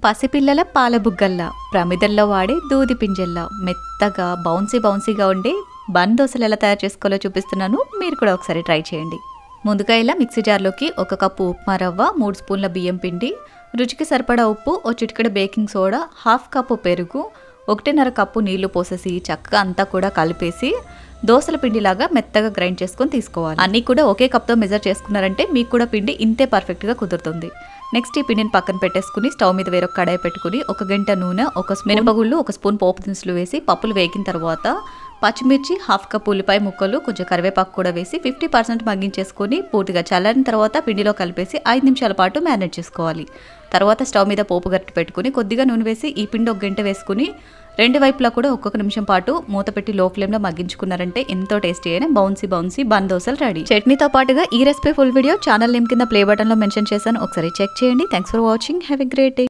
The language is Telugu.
పసిపిల్లల పాల బుగ్గల్లా ప్రమిదల్లో వాడే దూది పింజల్లా మెత్తగా బౌన్సీగా ఉండే బన్ దోశలు ఎలా తయారు చేసుకోవాలో చూపిస్తున్నాను. మీరు కూడా ఒకసారి ట్రై చేయండి. ముందుగా ఇలా మిక్సీ జార్లోకి 1 కప్పు ఉప్మా రవ్వ, 3 స్పూన్ల బియ్యం పిండి, రుచికి సరిపడా ఉప్పు, ఓ చిటికెడు బేకింగ్ సోడా, 1/2 కప్పు పెరుగు, 1.5 కప్పు నీళ్లు పోసేసి చక్కగా అంతా కూడా కలిపేసి దోసల పిండిలాగా మెత్తగా గ్రైండ్ చేసుకొని తీసుకోవాలి. అన్నీ కూడా ఒకే కప్తో మెజర్ చేసుకున్నారంటే మీకు కూడా పిండి ఇంతే పర్ఫెక్ట్గా కుదురుతుంది. నెక్స్ట్ ఈ పిండిని పక్కన పెట్టేసుకుని స్టవ్ మీద వేరొక కడాయి పెట్టుకుని 1 గంట నూనె, 1 స్పూన్ మినపగుళ్ళు, 1 స్పూన్ పోపు దినుసులు వేసి పప్పులు వేగిన తర్వాత పచ్చిమిర్చి, 1/2 కప్పు ఉల్లిపాయ ముక్కలు, కొంచెం కరివేపాకు కూడా వేసి 50% మగ్గించేసుకొని పూర్తిగా చల్లారిన తర్వాత పిండిలో కలిపేసి 5 నిమిషాల పాటు మ్యారినేట్ చేసుకోవాలి. తర్వాత స్టవ్ మీద పోపు గరిటె పెట్టుకుని కొద్దిగా నూనె వేసి ఈ పిండి 1 గంట వేసుకుని 2 వైపులా కూడా ఒక్కొక్క నిమిషం పాటు మూత పెట్టి లో ఫ్లేమ్లో మగ్గించుకున్నారంటే ఎంతో టేస్టీ అయిన బౌన్సీ బన్ దోశలు రెడీ. చట్నీతో పాటుగా ఈ recipe full video channel name కింద ప్లే బటన్లో మెన్షన్ చేశాను, ఒకసారి చెక్ చేయండి. Thanks for watching. Have a great day.